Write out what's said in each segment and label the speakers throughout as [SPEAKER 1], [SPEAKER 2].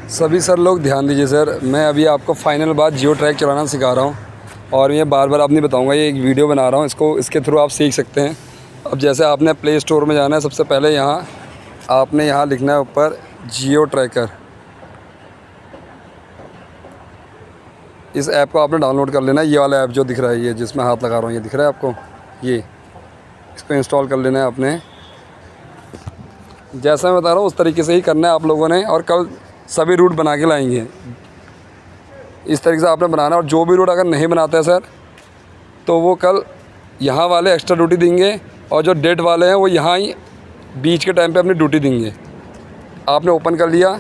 [SPEAKER 1] सभी सर लोग ध्यान दीजिए सर, मैं अभी आपको फाइनल बात जियो ट्रैक चलाना सिखा रहा हूँ और ये बार बार आप नहीं बताऊँगा, ये एक वीडियो बना रहा हूँ, इसके थ्रू आप सीख सकते हैं। अब जैसे आपने प्ले स्टोर में जाना है, सबसे पहले आपने यहाँ लिखना है ऊपर जियो ट्रैकर। इस ऐप को आपने डाउनलोड कर लेना है, ये वाला ऐप जो दिख रहा है, ये जिसमें हाथ लगा रहा हूँ, ये दिख रहा है आपको, ये इसको इंस्टॉल कर लेना है आपने। जैसा मैं बता रहा हूँ उस तरीके से ही करना है आप लोगों ने, और कल सभी रूट बना के लाएंगे। इस तरीके से आपने बनाना है, और जो भी रूट अगर नहीं बनाते हैं सर तो वो कल यहाँ वाले एक्स्ट्रा ड्यूटी देंगे, और जो डेट वाले हैं वो यहाँ ही बीच के टाइम पे अपनी ड्यूटी देंगे। आपने ओपन कर लिया,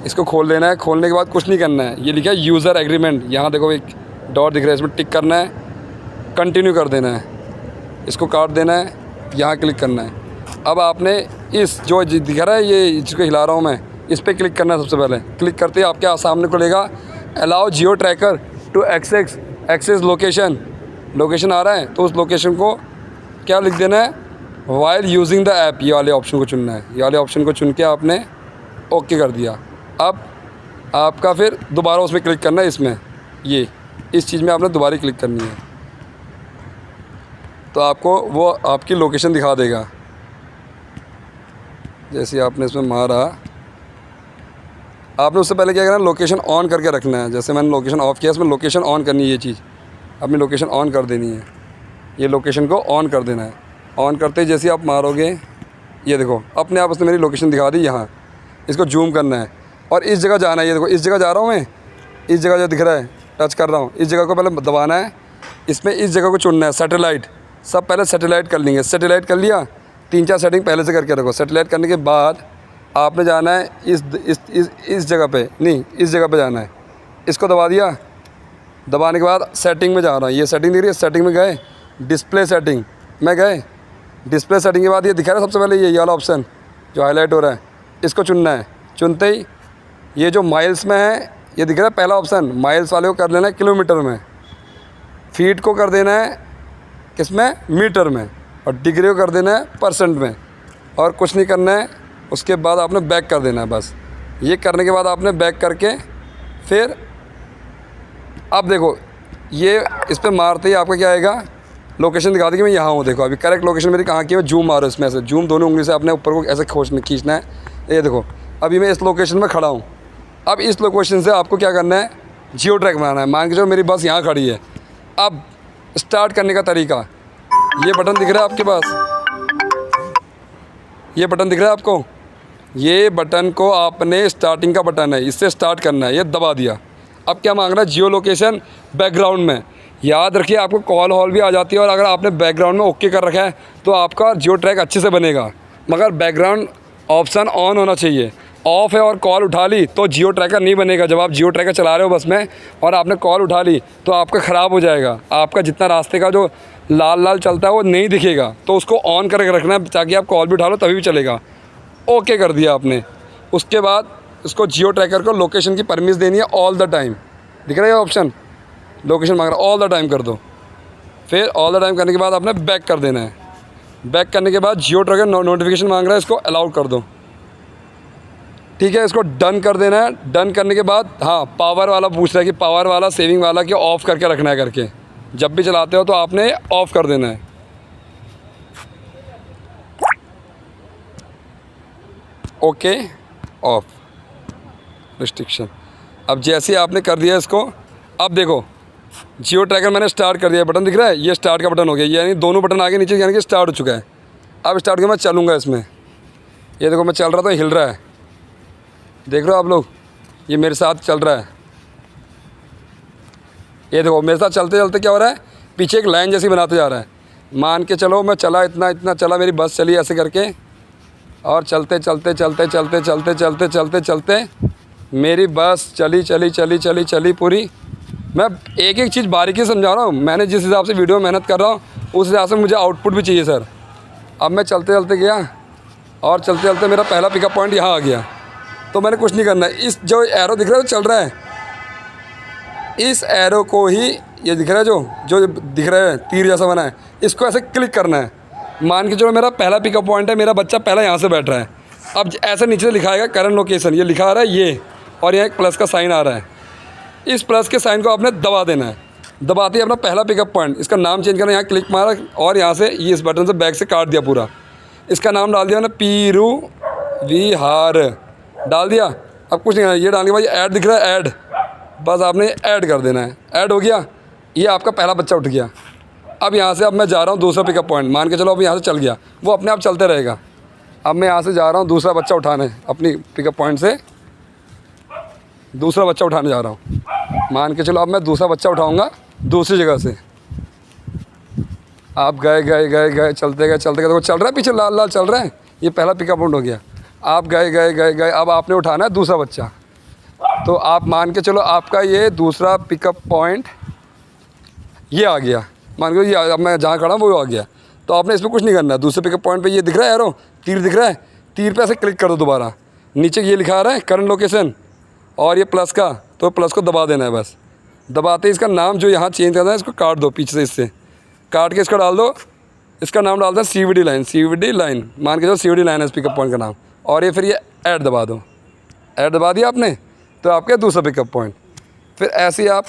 [SPEAKER 1] इसको खोल लेना है। खोलने के बाद कुछ नहीं करना है, ये लिखा है यूज़र एग्रीमेंट, यहाँ देखो एक डॉट दिख रहा है, इसमें टिक करना है, कंटिन्यू कर देना है, इसको काट देना है, यहाँ क्लिक करना है। अब आपने इस जो दिख रहा है, ये जिसको हिला रहा हूँ मैं, इस पर क्लिक करना है। सबसे पहले क्लिक करते ही आपके सामने खुलेगा allow Jio tracker to access location आ रहा है, तो उस लोकेशन को क्या लिख देना है, वाइल यूजिंग द ऐप, ये वाले ऑप्शन को चुनना है। ये वाले ऑप्शन को चुन के आपने ओके कर दिया। अब आपका फिर दोबारा उसमें क्लिक करना है, इसमें ये इस चीज़ में आपने दोबारा क्लिक करनी है, तो आपको वो आपकी लोकेशन दिखा देगा। जैसे आपने इसमें मारा, आपने उससे पहले क्या करना है, लोकेशन ऑन करके रखना है। जैसे मैंने लोकेशन ऑफ़ किया, इसमें लोकेशन ऑन करनी है, ये चीज़ अपनी लोकेशन ऑन कर देनी है, ये लोकेशन को ऑन कर देना है। ऑन करते ही जैसे आप मारोगे, ये देखो अपने आप उसने मेरी लोकेशन दिखा दी। यहाँ इसको जूम करना है और इस जगह जाना है। ये देखो इस जगह जा रहा हूँ मैं, इस जगह जो दिख रहा है टच कर रहा हूँ, इस जगह को पहले दबाना है, इसमें इस जगह को चुनना है। सैटेलाइट, सब पहले सैटेलाइट कर लेंगे। सैटेलाइट कर लिया, 3-4 सेटिंग पहले से करके रखो। सैटेलाइट करने के बाद आपने जाना है इस जगह पे, नहीं इस जगह पे जाना है। इसको दबा दिया, दबाने के बाद सेटिंग में जा रहा हूँ, ये सेटिंग दिख रही है, सेटिंग में गए, डिस्प्ले सेटिंग में गए। डिस्प्ले सेटिंग के बाद ये दिखा रहा है सबसे पहले ये वाला ऑप्शन जो हाईलाइट हो रहा है, इसको चुनना है। चुनते ही ये जो माइल्स में है, ये दिख रहा है पहला ऑप्शन, माइल्स वाले को कर लेना है किलोमीटर में, फीट को कर देना है किसमें, मीटर में, और डिग्री को कर देना है परसेंट में, और कुछ नहीं करना है। उसके बाद आपने बैक कर देना है बस। ये करने के बाद आपने बैक करके फिर अब देखो ये इस पर मारते ही आपका क्या आएगा, लोकेशन दिखा दी कि मैं यहाँ हूँ। देखो अभी करेक्ट लोकेशन मेरी कहाँ की है, जूम मारो इसमें, ऐसे जूम दोनों उंगली से अपने ऊपर को ऐसे खींचना है। ये देखो अभी मैं इस लोकेशन में खड़ा हूँ। अब इस लोकेशन से आपको क्या करना है, जियो ट्रैक बनाना है। मान के चलो मेरी बस यहाँ खड़ी है। अब स्टार्ट करने का तरीका, ये बटन दिख रहा है आपके पास, ये बटन दिख रहा है आपको, ये बटन को आपने स्टार्टिंग का बटन है, इससे स्टार्ट करना है। ये दबा दिया। अब क्या मांग रहा है, जियो लोकेशन बैकग्राउंड में। याद रखिए आपको कॉल हॉल भी आ जाती है, और अगर आपने बैकग्राउंड में ओके कर रखा है तो आपका जियो ट्रैक अच्छे से बनेगा, मगर बैकग्राउंड ऑप्शन ऑन होना चाहिए। ऑफ़ है और कॉल उठा ली तो जियो ट्रैकर नहीं बनेगा। जब आप जियो ट्रैकर चला रहे हो बस में और आपने कॉल उठा ली तो आपका ख़राब हो जाएगा, आपका जितना रास्ते का जो लाल लाल चलता है वो नहीं दिखेगा। तो उसको ऑन करके रखना है ताकि आप कॉल भी उठा लो तभी भी चलेगा। ओके कर दिया आपने। उसके बाद इसको जियो ट्रैकर को लोकेशन की परमिशन देनी है ऑल द टाइम। दिख रहा है ऑप्शन, लोकेशन मांग रहा है, ऑल द टाइम कर दो। फिर ऑल द टाइम करने के बाद आपने बैक कर देना है। बैक करने के बाद जियो ट्रैकर नोटिफिकेशन मांग रहा है, इसको अलाउ कर दो। ठीक है, इसको डन कर देना है। डन करने के बाद हाँ, पावर वाला पूछ रहा है कि पावर वाला, सेविंग वाला कि ऑफ़ करके रखना है करके। जब भी चलाते हो तो आपने ऑफ़ कर देना है। Okay, of restriction. अब जैसे ही आपने कर दिया इसको, अब देखो जियो ट्रैकर मैंने स्टार्ट कर दिया, बटन दिख रहा है, ये स्टार्ट का बटन हो गया, यानी दोनों बटन आगे नीचे यानी कि स्टार्ट हो चुका है। अब स्टार्ट किया, मैं चलूँगा इसमें। ये देखो मैं चल रहा था, हिल रहा है, देख रहे हो आप लोग, ये मेरे साथ चल रहा है। ये देखो मेरे साथ चलते चलते क्या हो रहा है, पीछे एक लाइन जैसी बनाते जा रहा है। मान के चलो मैं चला, इतना चला, मेरी बस चली ऐसे करके, और चलते चलते चलते चलते चलते चलते चलते चलते मेरी बस चली पूरी। मैं एक एक चीज़ बारीकी से समझा रहा हूँ। मैंने जिस हिसाब से वीडियो में मेहनत कर रहा हूँ उस हिसाब से मुझे आउटपुट भी चाहिए सर। अब मैं चलते चलते गया, और चलते चलते मेरा पहला पिकअप पॉइंट यहाँ आ गया। तो मैंने कुछ नहीं करना है, इस जो एरो दिख रहा है चल रहा है, इस एरो को ही, ये दिख रहा है जो दिख रहा है तीर जैसा बना है, इसको ऐसे क्लिक करना है। मान के चलो मेरा पहला पिकअप पॉइंट है, मेरा बच्चा पहला यहाँ से बैठ रहा है, अब ऐसा नीचे से लिखाएगा करंट लोकेशन, ये लिखा आ रहा है ये, और यहाँ एक प्लस का साइन आ रहा है। इस प्लस के साइन को आपने दबा देना है। दबाते ही अपना पहला पिकअप पॉइंट, इसका नाम चेंज करना, यहाँ क्लिक मारा और यहाँ से ये इस बटन से बैक से काट दिया पूरा। इसका नाम डाल दिया मैंने पीरू विहार डाल दिया। अब कुछ नहीं, ये डालने के बाद ऐड दिख रहा है, ऐड, बस आपने ऐड कर देना है। ऐड हो गया, ये आपका पहला बच्चा उठ गया। अब यहाँ से अब मैं जा रहा हूँ दूसरा पिकअप पॉइंट, मान के चलो अब यहाँ से चल गया, वो अपने आप चलते रहेगा। अब मैं यहाँ से जा रहा हूँ दूसरा बच्चा उठाने, अपनी पिकअप पॉइंट से दूसरा बच्चा उठाने जा रहा हूँ। मान के चलो अब मैं दूसरा बच्चा उठाऊँगा दूसरी जगह से। आप गए गए गए गए चलते गए, देखो चल रहा है पीछे, लाल लाल चल रहा है, ये पहला पिकअप पॉइंट हो गया। आप गए गए गए गए, अब आपने उठाना है दूसरा बच्चा। तो आप मान के चलो आपका ये दूसरा पिकअप पॉइंट ये आ गया, मान के ये अब मैं जहाँ खड़ा हूँ वो आ गया। तो आपने इसमें कुछ नहीं करना है। दूसरे पिकअप पॉइंट पे ये दिख रहा है एरो, तीर दिख रहा है, तीर पे ऐसे क्लिक कर दो दोबारा, नीचे ये लिखा आ रहा है करंट लोकेशन और ये प्लस का, तो प्लस को दबा देना है बस। दबाते ही इसका नाम जो यहाँ चेंज करना है इसको काट दो पीछे से, इससे काट के इसका डाल दो, इसका नाम डाल दो CVD लाइन, मान के चलो CVD लाइन है इस पिकअप पॉइंट का नाम। और ये फिर ये ऐड दबा दो, ऐड दबा दिया आपने, तो आपके दूसरा पिकअप पॉइंट। फिर ऐसे ही आप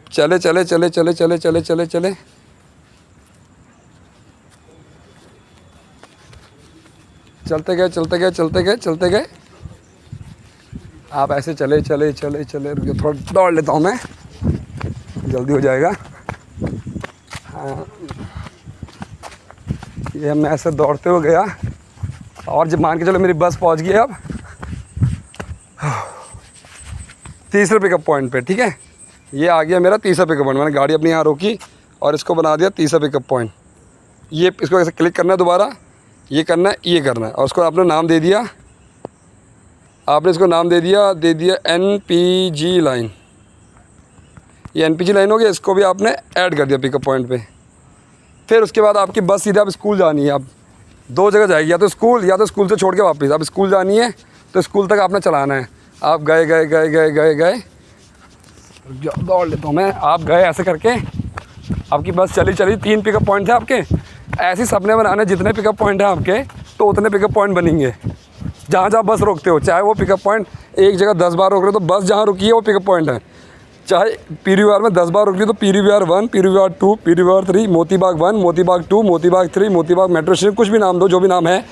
[SPEAKER 1] चले चले चले चले चले चले चले चले चलते गए चलते गए चलते गए चलते गए। आप ऐसे चले चले चले चले, थोड़ा दौड़ लेता हूँ मैं, जल्दी हो जाएगा। हाँ, ये मैं ऐसे दौड़ते हुए गया और जब मान के चलो मेरी बस पहुँच गई अब तीसरे पिकअप पॉइंट पे, ठीक है। ये आ गया मेरा तीसरा पिकअप पॉइंट, मैंने गाड़ी अपनी यहाँ रोकी और इसको बना दिया तीसरा पिकअप पॉइंट। ये इसको ऐसे क्लिक करना है दोबारा, ये करना है, ये करना है, और उसको आपने नाम दे दिया, आपने इसको नाम दे दिया NPG लाइन। ये NPG लाइन हो गया, इसको भी आपने ऐड कर दिया पिकअप पॉइंट पे। फिर उसके बाद आपकी बस सीधा अब स्कूल जानी है। अब दो जगह जाएगी, या तो स्कूल से छोड़ के वापस। अब स्कूल जानी है तो स्कूल तक आपने चलाना है। आप गए गए गए गए गए गए, दौड़ लेता हूँ मैं, आप गए ऐसे करके, आपकी बस चली चली, 3 पिकअप पॉइंट थे आपके। ऐसे सपने बनाने, जितने पिकअप पॉइंट हैं आपके तो उतने पिकअप पॉइंट बनेंगे। जहाँ जहाँ बस रोकते हो, चाहे वो पिकअप पॉइंट एक जगह 10 बार रोक रहे हो तो बस जहाँ रुकी है वो पिकअप पॉइंट है। चाहे पीरी विहार में 10 बार रुक रही तो पीरी विहार 1, पीरी विहार 2, पीरी विहार 3, मोती बाग 1, मोती बाग 2, मोती बाग 3, मोती बाग मेट्रो स्टेशन, कुछ भी नाम दो, जो भी नाम है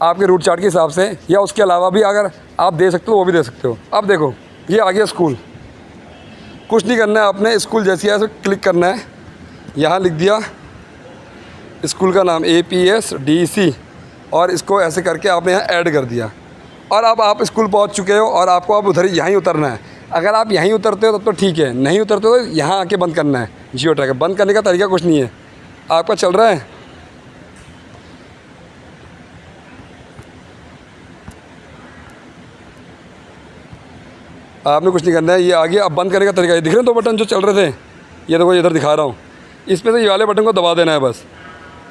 [SPEAKER 1] आपके रूट चार्ट के हिसाब से, या उसके अलावा भी अगर आप दे सकते हो वो भी दे सकते हो। अब देखो ये आ गया स्कूल, कुछ नहीं करना है आपने, स्कूल जैसी है ऐसे क्लिक करना है, यहाँ लिख दिया स्कूल का नाम APSDC और इसको ऐसे करके आपने यहाँ ऐड कर दिया। और अब आप स्कूल पहुँच चुके हो और आपको अब उधर यहीं उतरना है। अगर आप यहीं उतरते हो तब तो ठीक है, नहीं उतरते हो तो यहाँ आके बंद करना है जियो ट्रैकर। बंद करने का तरीका कुछ नहीं है, आपका चल रहा है, आपने कुछ नहीं करना है, ये आ गया। अब बंद करने का तरीका, ये दिख रहे हैं 2 बटन जो चल रहे थे, ये देखो इधर दिखा रहा हूँ, इसमें से ये वाले बटन को दबा देना है बस।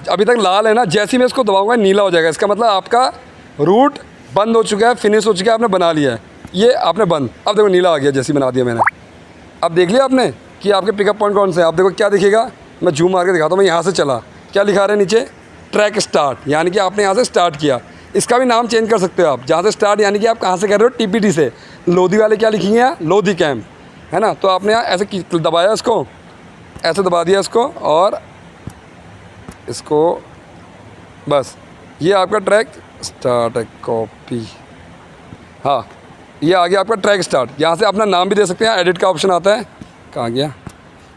[SPEAKER 1] अभी तक लाल है ना, जैसे ही मैं इसको दबाऊंगा नीला हो जाएगा, इसका मतलब आपका रूट बंद हो चुका है, फिनिश हो चुका है, आपने बना लिया है, ये आपने बंद। अब देखो नीला आ गया जैसे ही बना दिया मैंने। अब देख लिया आपने कि आपके पिकअप पॉइंट कौन से हैं। आप देखो क्या दिखेगा, मैं जूम मार के दिखाता हूँ। मैं यहाँ से चला, क्या लिखा रहा है नीचे, ट्रैक स्टार्ट, यानी कि आपने यहाँ से स्टार्ट किया। इसका भी नाम चेंज कर सकते हो आप, जहाँ से स्टार्ट यानी कि आप कहाँ से कर रहे हो, TPT से। लोधी वाले क्या लिखेंगे यहाँ, लोधी कैंप, है ना। तो आपने यहाँ ऐसे दबाया, इसको ऐसे दबा दिया इसको, और इसको बस, ये आपका ट्रैक स्टार्ट है, कॉपी, हाँ ये आ गया आपका ट्रैक स्टार्ट। यहाँ से अपना नाम भी दे सकते हैं, एडिट का ऑप्शन आता है, कहाँ गया,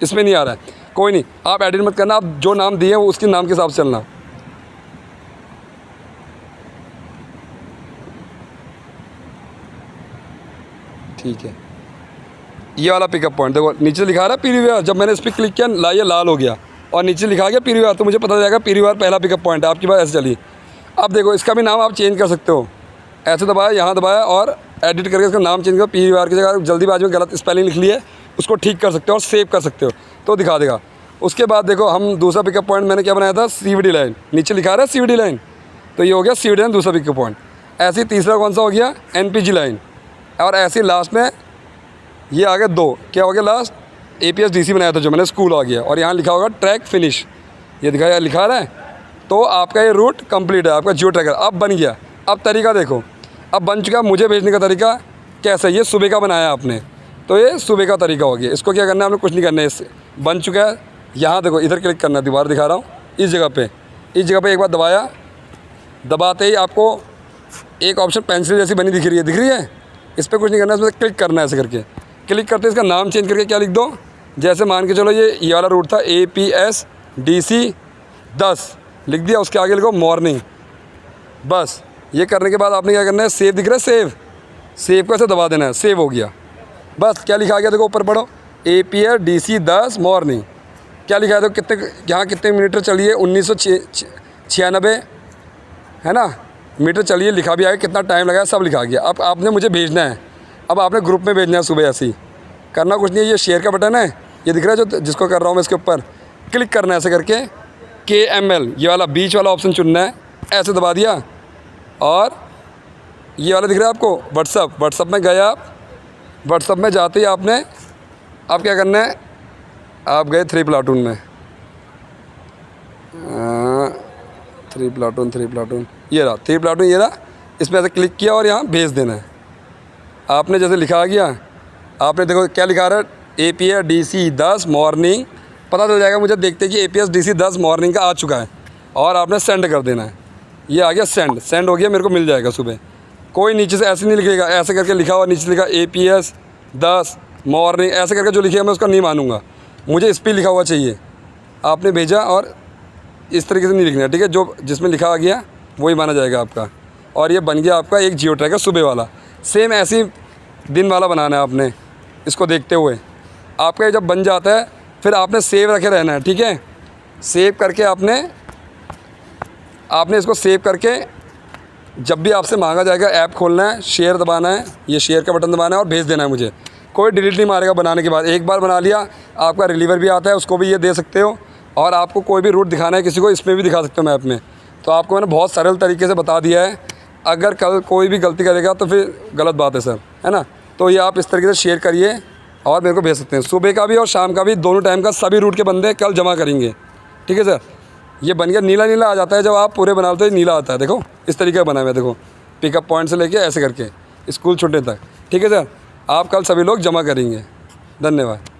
[SPEAKER 1] इसमें नहीं आ रहा है, कोई नहीं, आप एडिट मत करना, आप जो नाम दिए वो उसके नाम के हिसाब से चलना। ठीक है, ये वाला पिकअप पॉइंट देखो नीचे लिखा रहा है पीरी विहार। जब मैंने इस पर क्लिक किया ये लाल हो गया और नीचे लिखा गया पीरी विहार, तो मुझे पता चल जाएगा पीरी विहार पहला पिकअप पॉइंट है। आपकी बात ऐसे चली। अब देखो इसका भी नाम आप चेंज कर सकते हो, ऐसे दबाया, यहाँ दबाया और एडिट करके इसका नाम चेंज करो। पीरी विहार की जगह जल्दीबाजी में गलत स्पेलिंग लिख ली है, उसको ठीक कर सकते हो और सेव कर सकते हो, तो दिखा देगा। उसके बाद देखो हम दूसरा पिकअप पॉइंट मैंने क्या बनाया था, CVD लाइन, नीचे लिखा रहा है CVD लाइन, तो ये हो गया CVD लाइन दूसरा पिकअप पॉइंट। ऐसे ही तीसरा कौन सा हो गया, NPG लाइन, और ऐसे ही लास्ट में ये आ गया 2, क्या हो गया लास्ट, APSDC बनाया था जो मैंने, स्कूल आ गया। और यहाँ लिखा होगा ट्रैक फिनिश, ये लिखा रहा है, तो आपका ये रूट कंप्लीट है, आपका जियो ट्रैकर अब बन गया। अब तरीका देखो, अब बन चुका, मुझे भेजने का तरीका कैसा है, ये सुबह का बनाया आपने, तो ये सुबह का तरीका हो गया। इसको क्या करना है, आपने कुछ नहीं करना है, इससे बन चुका है। यहाँ देखो, इधर क्लिक करना है, दोबारा दिखा रहा हूँ, इस जगह पे एक बार दबाया, दबाते ही आपको एक ऑप्शन पेंसिल जैसी बनी दिख रही है, इस पर कुछ नहीं करना है, इसमें क्लिक करना है ऐसे करके। क्लिक करते इसका नाम चेंज करके क्या लिख दो, जैसे मान के चलो ये वाला रूट था APS-DC 10 लिख दिया, उसके आगे लिखो मॉर्निंग। बस ये करने के बाद आपने क्या करना है, सेव दिख रहा है, सेव को ऐसे दबा देना है, सेव हो गया। बस क्या लिखा गया देखो, ऊपर पढ़ो, APS-DC 10 मॉर्निंग। क्या लिखा है देखो, कितने यहाँ कितने मीटर चलिए, 1996 है ना मीटर चलिए, लिखा भी आया, कितना टाइम लगा, सब लिखा गया। अब आपने मुझे भेजना है, अब आपने ग्रुप में भेजना है सुबह ऐसे ही, करना कुछ नहीं है। ये शेयर का बटन है, ये दिख रहा है जो जिसको कर रहा हूँ मैं, इसके ऊपर क्लिक करना है ऐसे करके, KML ये वाला बीच वाला ऑप्शन चुनना है, ऐसे दबा दिया, और ये वाला दिख रहा है आपको व्हाट्सअप में गए आप। व्हाट्सअप में जाते ही आपने अब क्या करना है, आप गए 3 प्लाटून में, 3 प्लाटून ये रहा, 3 प्लाटून ये रहा, इसमें ऐसे क्लिक किया और यहाँ भेज देना है। आपने जैसे लिखा आ गया, आपने देखो क्या लिखा रहा है, APS-DC 10 मॉर्निंग, पता चल जाएगा मुझे देखते कि APS-DC 10 मॉर्निंग का आ चुका है, और आपने सेंड कर देना है। ये आ गया सेंड हो गया, मेरे को मिल जाएगा सुबह। कोई नीचे से ऐसे नहीं लिखेगा, ऐसे करके लिखा हुआ नीचे लिखा APS-10 मॉर्निंग, ऐसे करके जो लिखेगा मैं उसका नहीं मानूंगा, मुझे इस पर लिखा हुआ चाहिए। आपने भेजा और इस तरीके से नहीं लिखना है, ठीक है, जो जिसमें लिखा आ गया वही माना जाएगा आपका। और ये बन गया आपका एक जियो ट्रैकर सुबह वाला। सेम ऐसे ही दिन वाला बनाना है आपने, इसको देखते हुए। आपका ये जब बन जाता है फिर आपने सेव रखे रहना है, ठीक है। सेव करके आपने इसको सेव करके जब भी आपसे मांगा जाएगा ऐप खोलना है, शेयर दबाना है, ये शेयर का बटन दबाना है और भेज देना है मुझे। कोई डिलीट नहीं मारेगा बनाने के बाद। एक बार बना लिया, आपका रिलीवर भी आता है, उसको भी ये दे सकते हो, और आपको कोई भी रूट दिखाना है किसी को, इसमें भी दिखा सकते हो मैप में। तो आपको मैंने बहुत सरल तरीके से बता दिया है। अगर कल कोई भी गलती करेगा तो फिर गलत बात है सर, है ना। तो ये आप इस तरीके से शेयर करिए और मेरे को भेज सकते हैं। सुबह का भी और शाम का भी, दोनों टाइम का सभी रूट के बंदे कल जमा करेंगे, ठीक है सर। ये बन गया, नीला नीला आ जाता है जब आप पूरे बना लेते हो, नीला आता है, देखो इस तरीके का बना हुआ है, देखो पिकअप पॉइंट से लेके ऐसे करके स्कूल छूटने तक, ठीक है सर। आप कल सभी लोग जमा करेंगे। धन्यवाद।